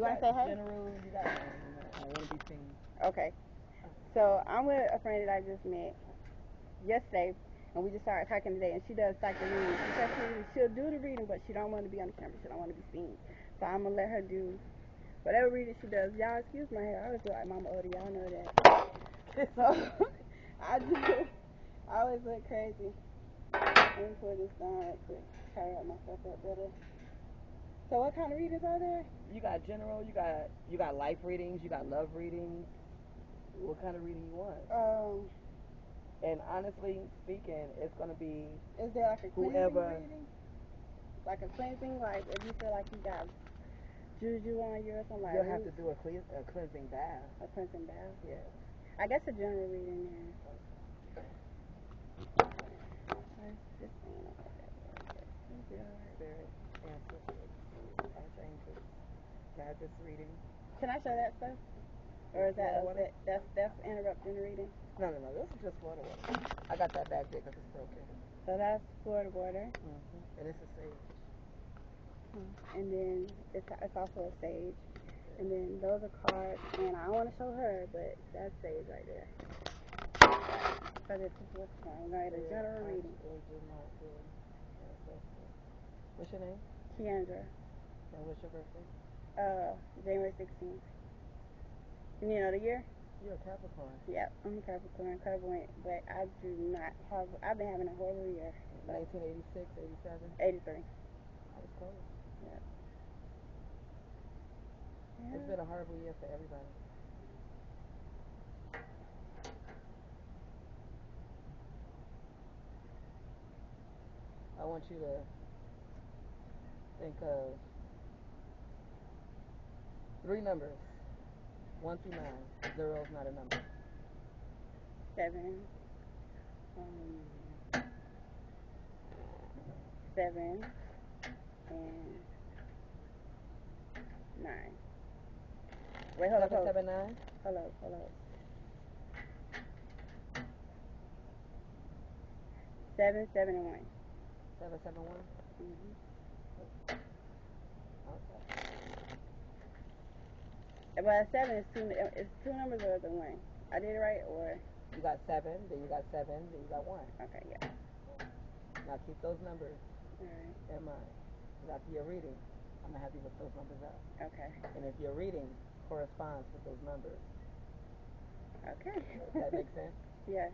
You want to say hey? General, you got I want to be seen. Okay. So I'm with a friend that I just met yesterday, and we just started talking today, and she does psychic reading. She said she'll do the reading, but she don't want to be on the camera. She don't want to be seen. So I'm going to let her do whatever reading she does. Y'all, excuse my hair. I always look like Mama Odie. Y'all know that. So I always look crazy. Let me pull this down right quick. Try to wrap myself up better. So what kind of readings are there? You got general, you got life readings, you got love readings. What kind of reading you want? And honestly speaking, it's gonna be. Is there like a cleansing reading? Like a cleansing, like if you feel like you got juju on you or something like that. You'll have to do a cleansing bath. A cleansing bath? Yeah. I guess a general reading then. Spirit, ancestors, archangels, guidance reading. Can I show that stuff? Or is that's interrupting the reading? No, this is just Florida water. I got that back there because it's broken. So that's Florida water. And it's a sage. And then it's also a sage. And then those are cards, and I don't want to show her, but that's sage right there. So this is what's going on. A general reading. What's your name? Keyandra. And what's your birthday? January 16th. You know the year? You're a Capricorn. Yep, I'm a Capricorn, clairvoyant, but I've been having a horrible year. 1986, 87? 83. That's close. Yep. Yeah. It's been a horrible year for everybody. I want you to think of 3 numbers. 1 through 9. 0 is not a number. 7. 7 and 9. Wait, hold up. 7, 9? Hold up. 7, 7, and 1. 7, 7, 1? Mm-hmm. Okay. But 7 is it's 2 numbers or is it 1? I did it right, or? You got 7, then you got 7, then you got 1. Okay, yeah. Now keep those numbers in mind. After your reading, I'm going to have you look those numbers up. Okay. And if your reading corresponds with those numbers. Okay. Does that make sense? Yeah.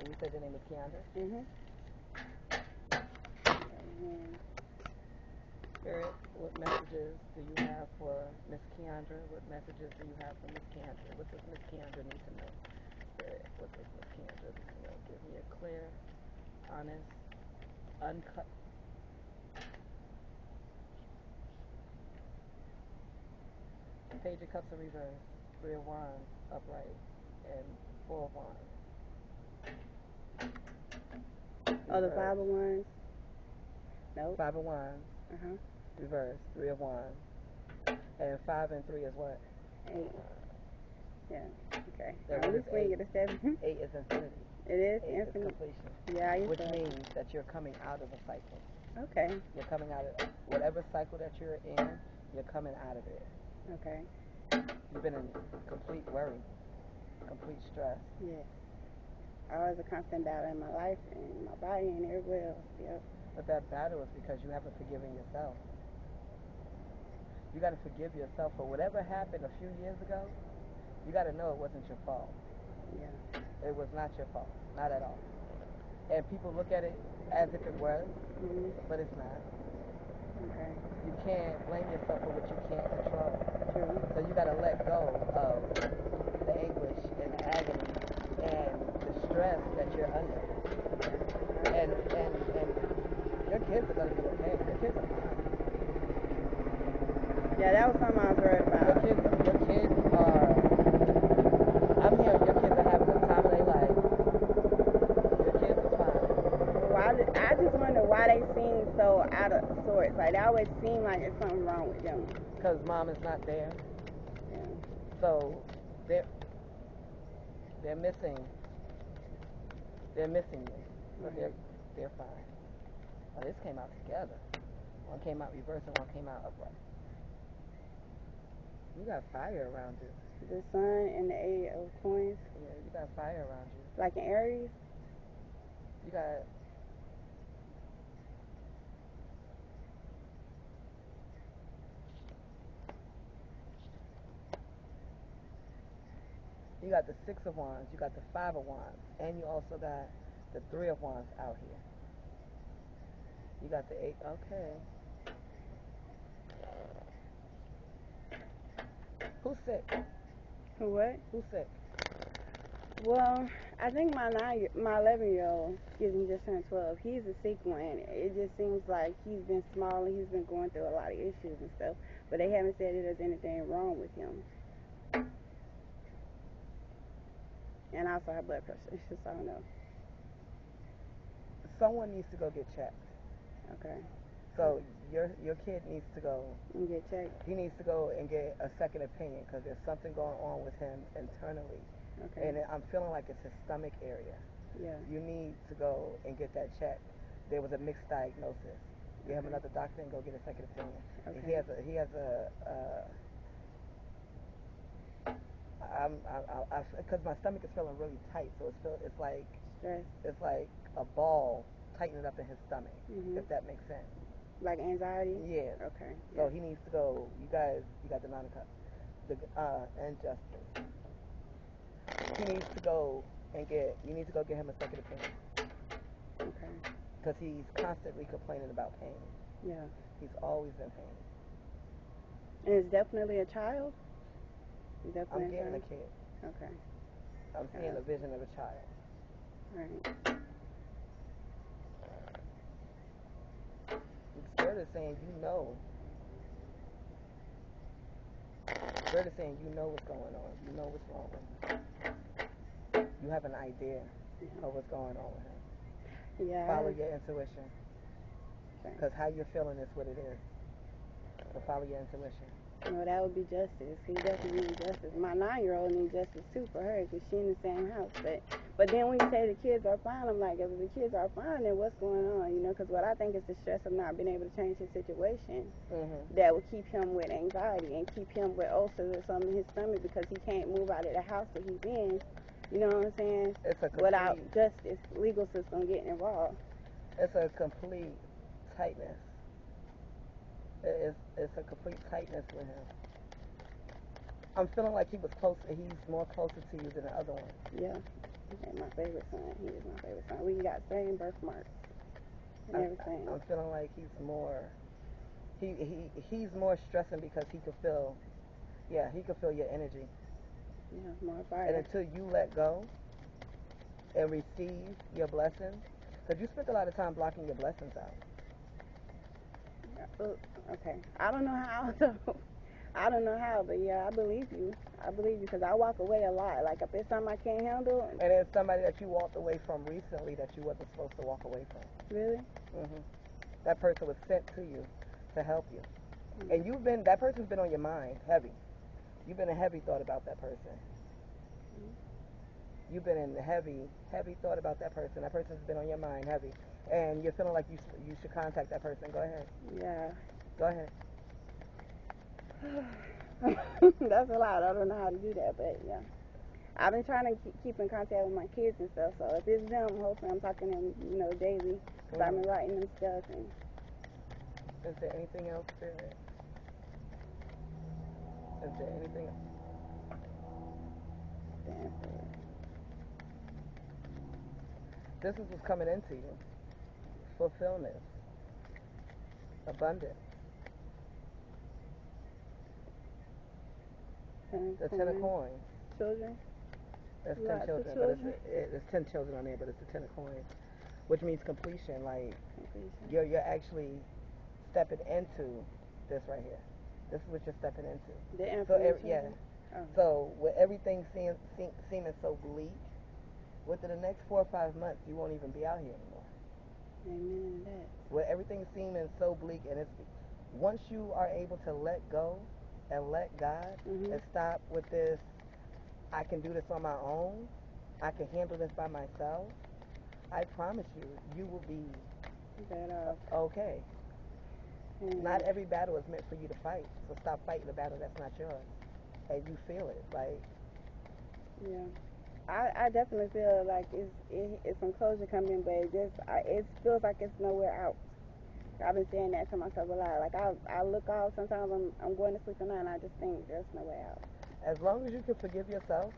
And you said your name is Keyandra? Mm-hmm. Spirit, what messages do you have for Miss Keyandra? What messages do you have for Miss Keyandra? What does Miss Keyandra need to know? Spirit, what does Miss Keyandra need to know? Give me a clear, honest, uncut. Page of Cups in reverse, 3 of Wands upright, and 4 of Wands. Oh, the 5 of Wands? Nope. 5 of Wands. Reverse, 3 of Wands. And 5 and 3 is what? 8. Yeah, okay. What is 8? 7. 8 is infinity. It is 8 infinite. is completion. Yeah, which means that you're coming out of a cycle. Okay. You're coming out of whatever cycle that you're in, you're coming out of it. Okay. You've been in complete worry, complete stress. Yes. Always a constant battle in my life and my body and everywhere else. Yep. But that battle is because you haven't forgiven yourself. You got to forgive yourself for whatever happened a few years ago. You got to know it wasn't your fault. Yeah. It was not your fault, not at all. And people look at it as if it was, but it's not. Okay. You can't blame yourself for what you can't control. True. So you got to let go of the anguish and the agony and the stress that you're under. And your kids are going to be okay. Your kids are fine. Yeah, that was something I was worried about. Your kids are, I'm hearing your kids are having the time of their life. Your kids are fine. Well, I just wonder why they seem so out of sorts. Like, they always seem like there's something wrong with them. Because mom is not there. Yeah. So they're missing you. But they're fine. Oh, this came out together. One came out reverse and one came out upright. You got fire around you. The sun and the 8 of coins. Yeah, you got fire around you. Like an Aries? You got... You got the 6 of Wands, you got the 5 of Wands, and you also got the 3 of Wands out here. You got the 8, okay. Who's sick? Who what? Who's sick? Well, I think my 11-year-old, excuse me, just turned 12. He's a sick one. It just seems like he's been small and he's been going through a lot of issues and stuff. But they haven't said there's anything wrong with him. And also high blood pressure. It's just, I don't know. Someone needs to go get checked. Okay. So your kid needs to go and get checked. He needs to go and get a second opinion because there's something going on with him internally. Okay. And I'm feeling like it's his stomach area. Yeah. You need to go and get that checked. There was a mixed diagnosis. You have another doctor and go get a second opinion. Okay. He has because my stomach is feeling really tight, so it's like stress. It's like a ball tightening up in his stomach, if that makes sense. Like anxiety? Yeah. Okay. So Yeah. he needs to go. You got the 9 of Cups, and Justice. He needs to go and you need to go get him a second opinion. Okay. Because he's constantly complaining about pain. Yeah. He's always in pain. And it's definitely a child? I'm getting a kid. Okay. I'm seeing a vision of a child. Right. Spirit is saying you know. Spirit is saying you know what's going on. You know what's wrong with him. You have an idea of what's going on with him. Yeah. Follow your intuition. Okay. Because how you're feeling is what it is. So follow your intuition. No, that would be justice. He definitely needs justice. My 9-year-old needs justice too for her because she's in the same house. But then when you say the kids are fine, I'm like, if the kids are fine, then what's going on? You know, because what I think is the stress of not being able to change his situation that would keep him with anxiety and keep him with ulcers or something in his stomach because he can't move out of the house that he's in. You know what I'm saying? Without justice, legal system getting involved. It's a complete tightness. It's a complete tightness with him. I'm feeling like he's more closer to you than the other one. Yeah. Okay, my favorite son. He is my favorite son. We got same birthmarks and everything. I'm feeling like he's more stressing because he could feel your energy. Yeah, more fire. And until you let go and receive your blessings, because you spent a lot of time blocking your blessings out. Okay. I don't know how, though. I don't know how, but yeah, I believe you. I believe you because I walk away a lot. Like, if it's something I can't handle. And it's somebody that you walked away from recently that you wasn't supposed to walk away from. Really? That person was sent to you to help you. And that person's been on your mind, heavy. You've been a heavy thought about that person. You've been in heavy thought about that person. That person's been on your mind, heavy. And you're feeling like you should contact that person. Go ahead. Yeah. Go ahead. That's a lot. I don't know how to do that, but yeah. I've been trying to keep in contact with my kids and stuff, so if it's them, hopefully I'm talking to them, daily. So I've been writing them stuff. And is there anything else, Spirit? Is there anything else? This is what's coming into you. Fulfillment. Abundance. The 10 of coins. Children? There's 10 children, but it's 10 children on there, but it's the 10 of coins, which means completion. Like you're actually stepping into this right here. This is what you're stepping into. So with everything seeming so bleak, within the next 4 or 5 months, you won't even be out here anymore. Amen to that. With everything seeming so bleak, and once you are able to let go and let God and stop with this, I can do this on my own, I can handle this by myself, I promise you, you will be better. Okay. Not every battle is meant for you to fight. So stop fighting the battle that's not yours. And you feel it. Like, yeah. I definitely feel like it's some closure coming, but it feels like it's nowhere out. I've been saying that to myself a lot. Like I look out sometimes I'm going to sleep at night and I just think there's no way out. as long as you can forgive yourself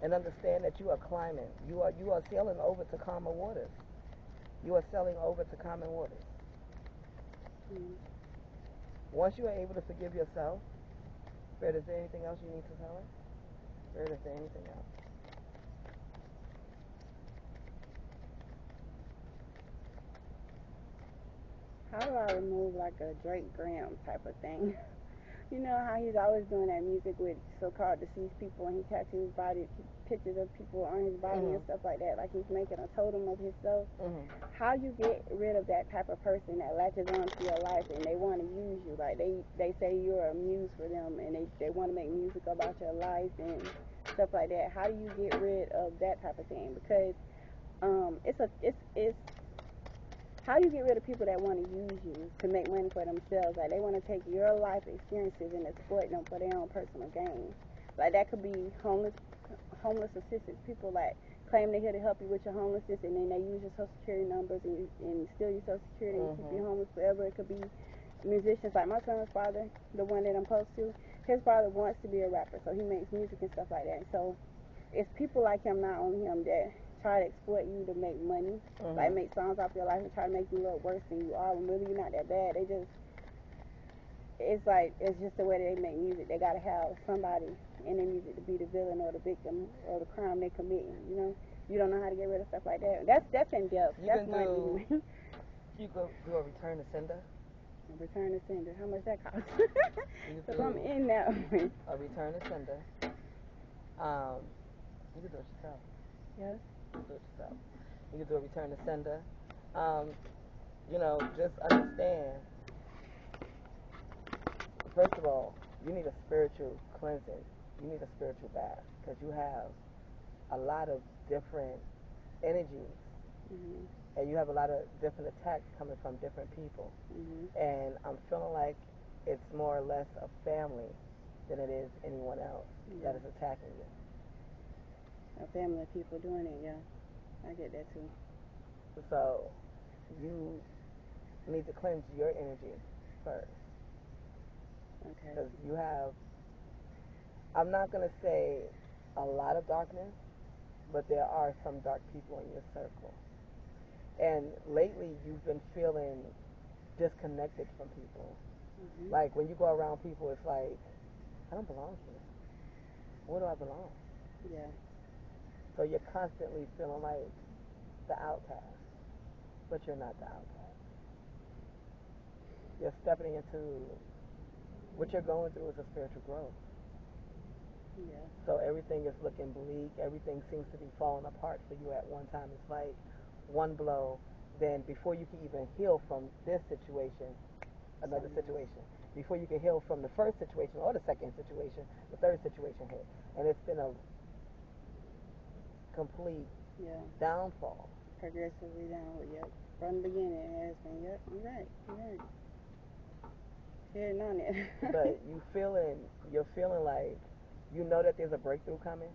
and understand that you are climbing, you are sailing over to calmer waters. You are sailing over to calmer waters. Mm. Once you are able to forgive yourself, Spirit, is there anything else you need to tell her? Spirit, is there anything else? How do I remove like a Drake Graham type of thing? You know how he's always doing that music with so-called deceased people and he tattoos body pictures of people on his body and stuff like that. Like he's making a totem of himself. How you get rid of that type of person that latches onto your life and they want to use you? Like they say you're a muse for them and they want to make music about your life and stuff like that. How do you get rid of that type of thing? Because it's how do you get rid of people that want to use you to make money for themselves? Like they want to take your life experiences and exploit them for their own personal gain. Like that could be homeless assistance. People like claim they're here to help you with your homelessness and then they use your social security numbers and steal your social security and keep you homeless forever. It could be musicians like my son's father, the one that I'm close to. His father wants to be a rapper, so he makes music and stuff like that. So it's people like him, not only him, that try to exploit you to make money, like make songs off your life and try to make you look worse than you are when really you're not that bad. It's like, it's just the way they make music. They gotta have somebody in their music to be the villain or the victim or the crime they're committing, you know? You don't know how to get rid of stuff like that. That's in depth. That's money. You go do a return to sender. Return to sender. How much that cost? Because I'm in that one. A return to sender. You can do it yourself. Yes. You can do it yourself. You can do a return to sender. You know, just understand. First of all, you need a spiritual cleansing. You need a spiritual bath because you have a lot of different energies, and you have a lot of different attacks coming from different people. And I'm feeling like it's more or less a family than it is anyone else that is attacking you. A family of people doing it, yeah. I get that too. So you need to cleanse your energy first. Okay. Because you have, I'm not going to say a lot of darkness, but there are some dark people in your circle. And lately you've been feeling disconnected from people. Like when you go around people, it's like, I don't belong here. Where do I belong? Yeah. So you're constantly feeling like the outcast, but you're not the outcast. You're stepping into what you're going through is a spiritual growth. Yeah. So everything is looking bleak. Everything seems to be falling apart for you at one time. It's like one blow. Then before you can even heal from this situation, another situation. Before you can heal from the first situation or the second situation, the third situation hit. And it's been a complete downfall. Progressively downward, yep. From the beginning it has been, yep, you're right. Heading on it. But you're feeling like, you know that there's a breakthrough coming.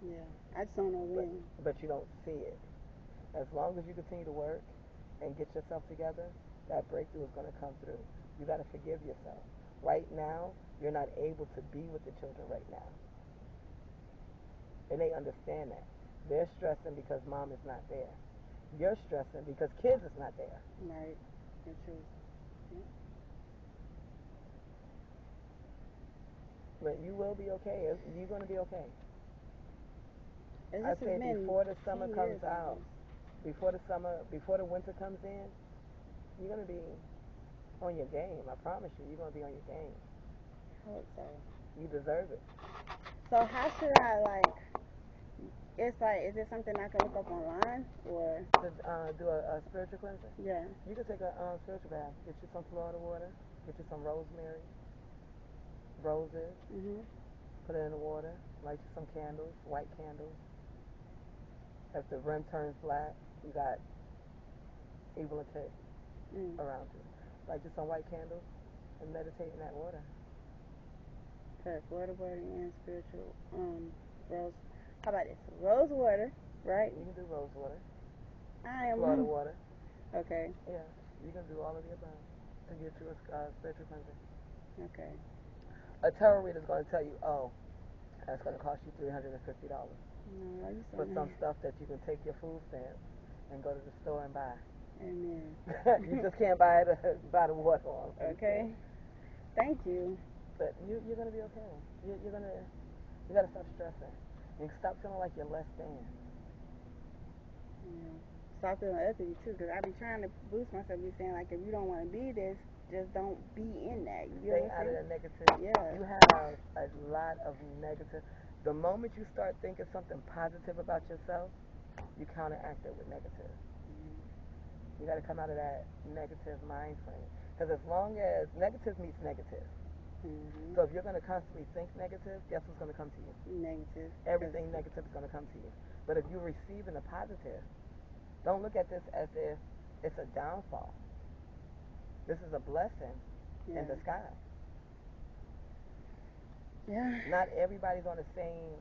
Yeah, I just don't know when. But you don't see it. As long as you continue to work and get yourself together, that breakthrough is going to come through. You got to forgive yourself. Right now, you're not able to be with the children right now. And they understand that. They're stressing because mom is not there. You're stressing because kids is not there. Right. That's true. Yeah. But you will be okay. You're going to be okay. I say before the summer comes out, before the winter comes in, you're going to be on your game. I promise you, you're going to be on your game. I hope so. You deserve it. So how should I, it's like, is it something I can look up online, or? To do a spiritual cleansing? Yeah. You can take a spiritual bath. Get you some Florida water. Get you some rosemary, roses. Put it in the water. Light you some candles, white candles. If the rim turns black, you got evil intent around you. like just some white candles, and meditate in that water. Put water, and spiritual, rose. How about this? Rose water, right? You can do rose water. I am. Florida water. Okay. Yeah, you can do all of the above to get you a spiritual cleansing. Okay. A tarot reader is going to tell you, oh, that's going to cost you $350 No, you for some saying stuff that you can take your food stamps and go to the store and buy. amen. You just can't buy it, buy the water on. Okay. Thank you. But you're going to be okay. You got to stop stressing. And stop feeling like you're less than. Yeah. Stop feeling ugly too, because I be trying to boost myself. Be saying like, if you don't want to be this, just don't be in that. You Stay know out of what the negative. Yeah. You have a lot of negative. The moment you start thinking something positive about yourself, you counteract it with negative. You got to come out of that negative mind frame. Because as long as negative meets negative. So if you're going to constantly think negative, guess what's going to come to you? Negative. Everything negative is going to come to you. But if you're receiving a positive, don't look at this as if it's a downfall. This is a blessing in disguise. Yeah. Not everybody's on the same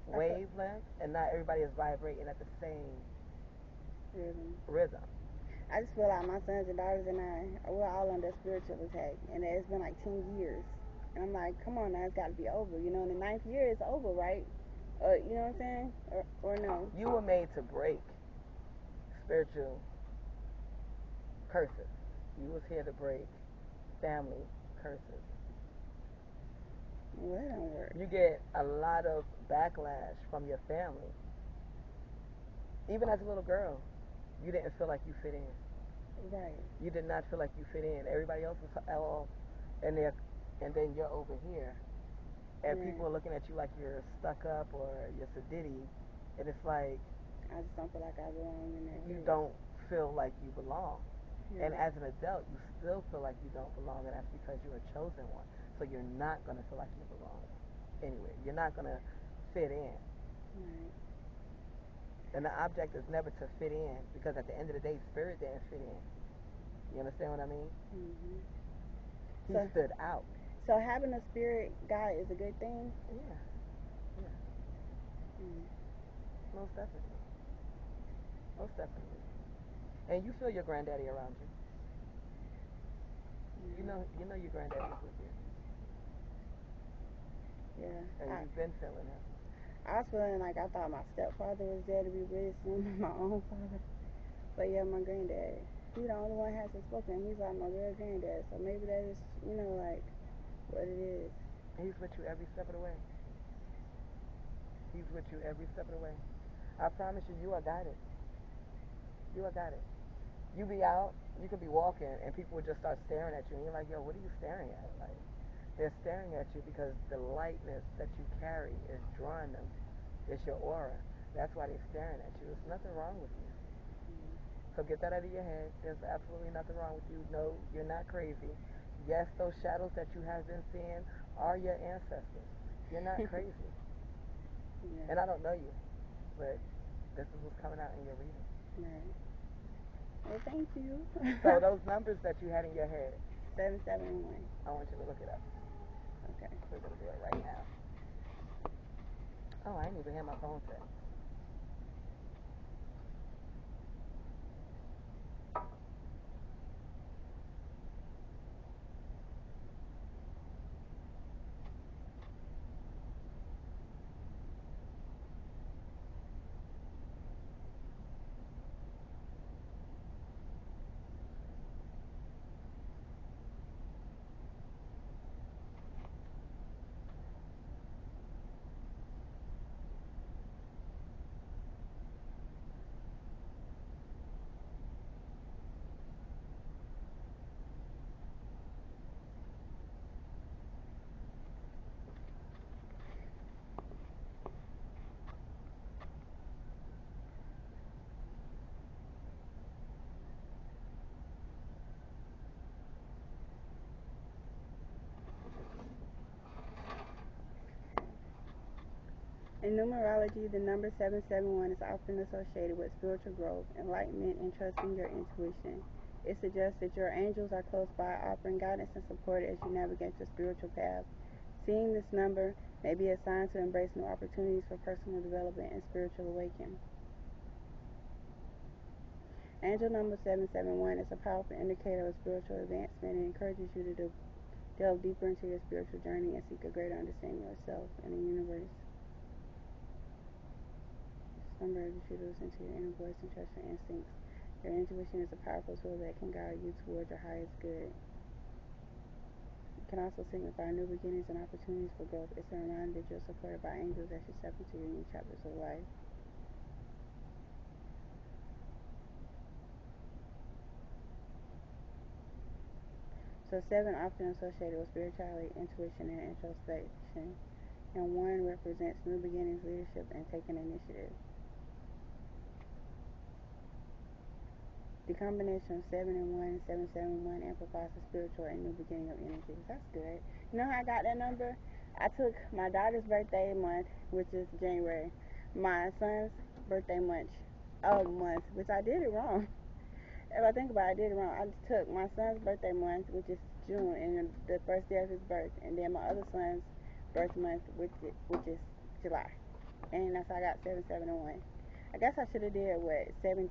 wavelength, and not everybody is vibrating at the same rhythm. I just feel like my sons and daughters and we're all under spiritual attack, and it's been like 10 years. And I'm like, come on now, it's got to be over. You know, in the 9th year, it's over, right? You know what I'm saying? Or no? You were made to break spiritual curses. You was here to break family curses. Well, that don't work. You get a lot of backlash from your family. Even as a little girl, you didn't feel like you fit in. Right. You did not feel like you fit in. Everybody else was all in there, and then you're over here. And people are looking at you like you're stuck up or you're sedity. And it's like, I just don't feel like I belong in that. You don't feel like you belong. Yeah. And as an adult, you still feel like you don't belong, and that's because you're a chosen one. So you're not going to feel like you belong anyway. You're not going to fit in. Right. And the object is never to fit in, because at the end of the day, spirit didn't fit in. You understand what I mean? Mm-hmm. He stood out. So having a spirit guide is a good thing? Yeah. Most definitely. Most definitely. And you feel your granddaddy around you. You know your granddaddy is with you. Yeah. And you've been feeling him. I was feeling like I thought my stepfather was there to be really soon, my own father. But yeah, my granddad. He's the only one who hasn't spoken. He's like my real granddad. So maybe that is, like what it is. He's with you every step of the way. He's with you every step of the way. I promise you, you are guided. You are guided. You be out, you could be walking, and people would just start staring at you, and you're like, yo, what are you staring at? Like, they're staring at you because the lightness that you carry is drawing them. It's your aura. That's why they're staring at you. There's nothing wrong with you. So get that out of your head. There's absolutely nothing wrong with you. No, you're not crazy. Yes, those shadows that you have been seeing are your ancestors. You're not crazy. And I don't know you, but this is what's coming out in your reading. Right. Well, thank you. So those numbers that you had in your head. 771. I want you to look it up. Okay. We're going to do it right now. Oh, I didn't even hear my phone set. In numerology, the number 771 is often associated with spiritual growth, enlightenment, and trusting your intuition. It suggests that your angels are close by, offering guidance and support as you navigate your spiritual path. Seeing this number may be a sign to embrace new opportunities for personal development and spiritual awakening. Angel number 771 is a powerful indicator of spiritual advancement and encourages you to delve deeper into your spiritual journey and seek a greater understanding of yourself and the universe. This number urges you to listen to your inner voice and trust your instincts. Your intuition is a powerful tool that can guide you towards your highest good. It can also signify new beginnings and opportunities for growth. It's a reminder that you're supported by angels as you step into your new chapters of life. So 7 often associated with spirituality, intuition, and introspection, and 1 represents new beginnings, leadership, and taking initiative. The combination of 7 and 1 and 771 amplifies the spiritual and new beginning of energies. That's good. You know how I got that number? I took my daughter's birthday month, which is January, my son's birthday month, which I did it wrong. If I think about it, I did it wrong. I took my son's birthday month, which is June, and the first day of his birth, and then my other son's birth month, which is July. And that's how I got 7, 7, and 1. I guess I should have did, 17?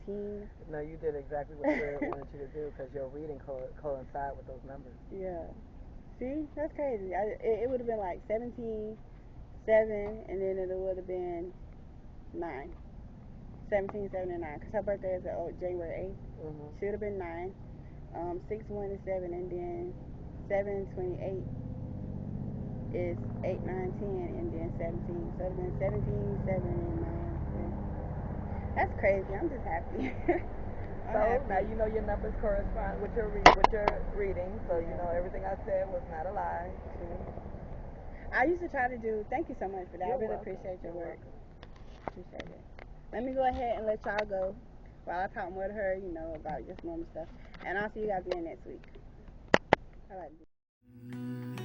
No, you did exactly what Spirit wanted you to do because your reading coincide with those numbers. Yeah. See? That's crazy. It would have been like 17, 7, and then it would have been 9. 17, 7, and 9. Because her birthday is January 8th. Mm-hmm. Should have been 9. 6, 1, and 7, and then 7, 28 is 8, 9, 10, and then 17. So it would have been 17, 7, and 9. That's crazy. I'm just happy. So now you know your numbers correspond with your reading. So you know everything I said was not a lie. I used to try to do. Thank you so much for that. You're I really welcome. appreciate your You're work. welcome. Appreciate it. Let me go ahead and let y'all go while I talk more to her, about just normal stuff. And I'll see you guys again next week. I like to do